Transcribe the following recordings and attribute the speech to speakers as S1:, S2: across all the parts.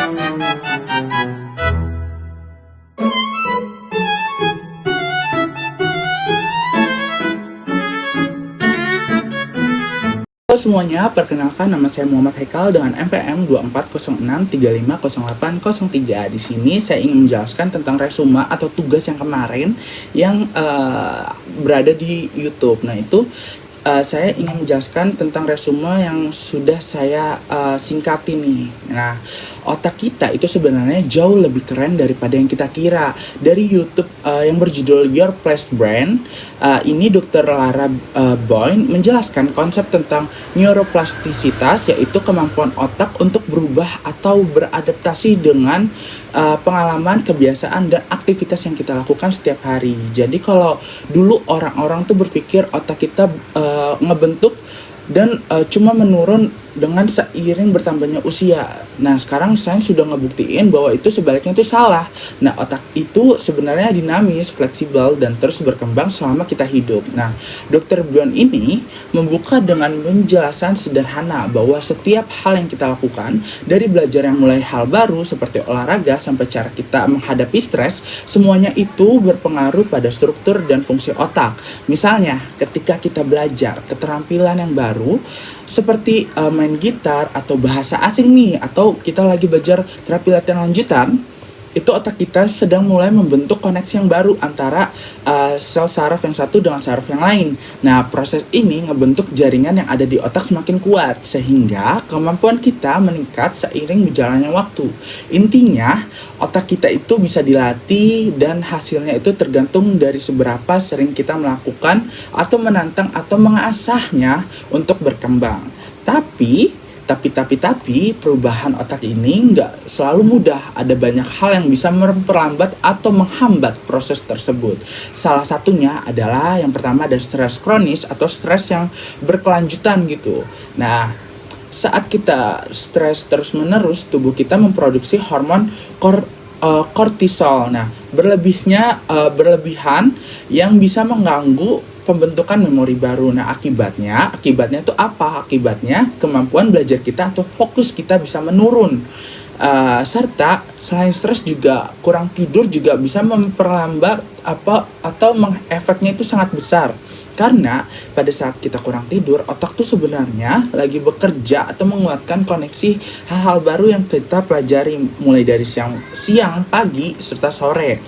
S1: Halo semuanya, perkenalkan nama saya Muhammad Haikal dengan NPM 2406350803. Di sini saya ingin menjelaskan tentang resume atau tugas yang kemarin yang berada di YouTube. Nah, itu saya ingin menjelaskan tentang resume yang sudah saya singkatin nih. Nah, otak kita itu sebenarnya jauh lebih keren daripada yang kita kira. Dari YouTube yang berjudul Your Place Brain, ini Dr. Lara Boyne menjelaskan konsep tentang neuroplastisitas, yaitu kemampuan otak untuk berubah atau beradaptasi dengan pengalaman, kebiasaan, dan aktivitas yang kita lakukan setiap hari. Jadi kalau dulu orang-orang tuh berpikir otak kita ngebentuk dan cuma menurun dengan seiring bertambahnya usia. Nah, sekarang sains sudah ngebuktiin bahwa itu sebaliknya itu salah. Nah, otak itu sebenarnya dinamis, fleksibel, dan terus berkembang selama kita hidup. Nah, Dr. Boyne ini membuka dengan penjelasan sederhana bahwa setiap hal yang kita lakukan, dari belajar yang mulai hal baru seperti olahraga sampai cara kita menghadapi stres, semuanya itu berpengaruh pada struktur dan fungsi otak. Misalnya, ketika kita belajar keterampilan yang baru, seperti main gitar atau bahasa asing nih, atau kita lagi belajar terapi latihan lanjutan, itu otak kita sedang mulai membentuk koneksi yang baru antara sel saraf yang satu dengan saraf yang lain. Nah, proses ini ngebentuk jaringan yang ada di otak semakin kuat, sehingga kemampuan kita meningkat seiring berjalannya waktu. Intinya, otak kita itu bisa dilatih dan hasilnya itu tergantung dari seberapa sering kita melakukan atau menantang atau mengasahnya untuk berkembang. Tapi perubahan otak ini nggak selalu mudah. Ada banyak hal yang bisa memperlambat atau menghambat proses tersebut. Salah satunya adalah yang pertama ada stres kronis atau stres yang berkelanjutan gitu. Nah, saat kita stres terus-menerus, tubuh kita memproduksi hormon kortisol. Nah, berlebihan yang bisa mengganggu pembentukan memori baru. Nah, akibatnya itu apa? Akibatnya kemampuan belajar kita atau fokus kita bisa menurun. Serta selain stres juga kurang tidur juga bisa memperlambat atau efeknya itu sangat besar. Karena pada saat kita kurang tidur, otak tuh sebenarnya lagi bekerja atau menguatkan koneksi hal-hal baru yang kita pelajari mulai dari siang, pagi, serta sore.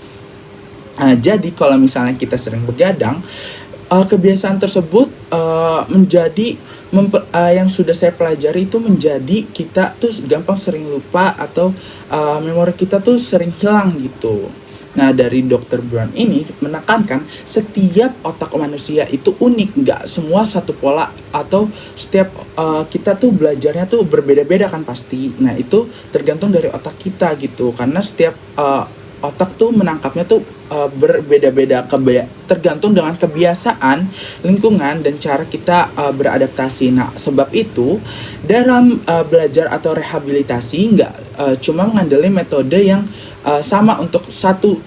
S1: Jadi kalau misalnya kita sering begadang, kebiasaan tersebut yang sudah saya pelajari itu menjadi kita tuh gampang sering lupa atau memori kita tuh sering hilang gitu. Nah, dari Dr. Boyne ini menekankan setiap otak manusia itu unik, nggak semua satu pola, atau setiap kita tuh belajarnya tuh berbeda-beda kan pasti. Nah, itu tergantung dari otak kita gitu, karena setiap otak tuh menangkapnya tuh berbeda-beda, tergantung dengan kebiasaan, lingkungan, dan cara kita beradaptasi. Nah, sebab itu dalam belajar atau rehabilitasi nggak cuma mengandalkan metode yang sama untuk satu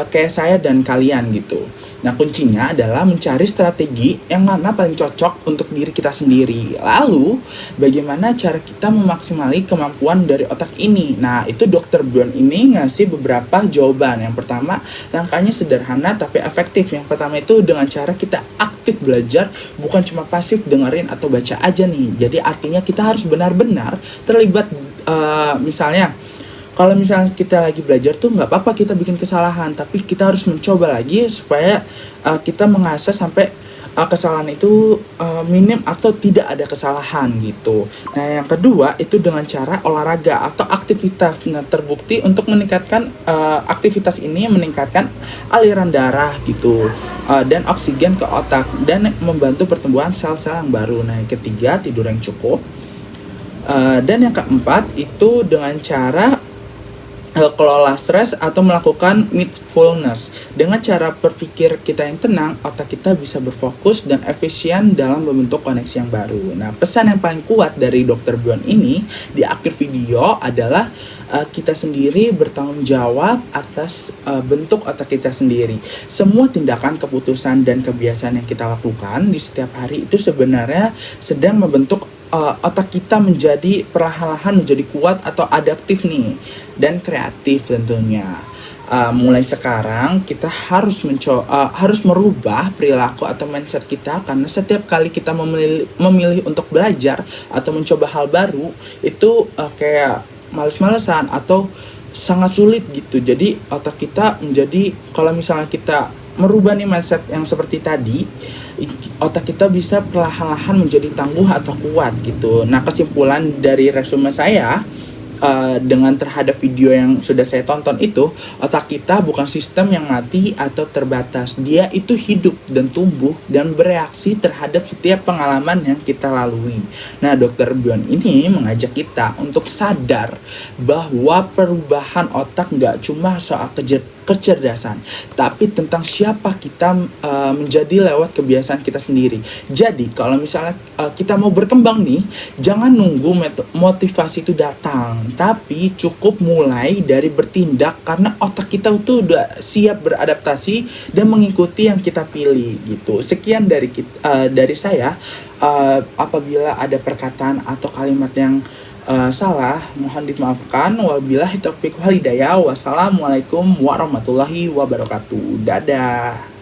S1: kayak saya dan kalian gitu. Nah, kuncinya adalah mencari strategi yang mana paling cocok untuk diri kita sendiri. Lalu, bagaimana cara kita memaksimalkan kemampuan dari otak ini? Nah, itu Dr. Boyne ini ngasih beberapa jawaban. Yang pertama, langkahnya sederhana tapi efektif. Yang pertama itu dengan cara kita aktif belajar, bukan cuma pasif dengerin atau baca aja nih. Jadi artinya kita harus benar-benar terlibat. Misalnya, kalau misalnya kita lagi belajar tuh nggak apa-apa kita bikin kesalahan, tapi kita harus mencoba lagi supaya kita mengasah sampai kesalahan itu minim atau tidak ada kesalahan gitu. Nah, yang kedua itu dengan cara olahraga atau aktivitas. Nah, terbukti untuk meningkatkan aktivitas ini meningkatkan aliran darah gitu, dan oksigen ke otak dan membantu pertumbuhan sel-sel yang baru. Nah, yang ketiga tidur yang cukup, dan yang keempat itu dengan cara kelola stres atau melakukan mindfulness. Dengan cara berpikir kita yang tenang, otak kita bisa berfokus dan efisien dalam membentuk koneksi yang baru. Nah, pesan yang paling kuat dari Dr. Boyne ini di akhir video adalah kita sendiri bertanggung jawab atas bentuk otak kita sendiri. Semua tindakan, keputusan, dan kebiasaan yang kita lakukan di setiap hari itu sebenarnya sedang membentuk otak kita menjadi perlahan-lahan menjadi kuat atau adaptif nih dan kreatif tentunya. Mulai sekarang kita harus merubah perilaku atau mindset kita, karena setiap kali kita memilih untuk belajar atau mencoba hal baru itu kayak males-malesan atau sangat sulit gitu. Jadi otak kita menjadi, kalau misalnya kita merubah nih mindset yang seperti tadi, otak kita bisa perlahan-lahan menjadi tangguh atau kuat gitu. Nah, kesimpulan dari resume saya dengan terhadap video yang sudah saya tonton itu, otak kita bukan sistem yang mati atau terbatas. Dia itu hidup dan tumbuh dan bereaksi terhadap setiap pengalaman yang kita lalui. Nah, Dr. Bion ini mengajak kita untuk sadar bahwa perubahan otak nggak cuma soal kecerdasan, tapi tentang siapa kita menjadi lewat kebiasaan kita sendiri. Jadi kalau misalnya kita mau berkembang nih, jangan nunggu motivasi itu datang, tapi cukup mulai dari bertindak, karena otak kita itu udah siap beradaptasi dan mengikuti yang kita pilih gitu. Sekian dari saya. Apabila ada perkataan atau kalimat yang salah, mohon dimaafkan. Wabillahi taufiq wal hidayah. Wassalamualaikum warahmatullahi wabarakatuh. Dadah.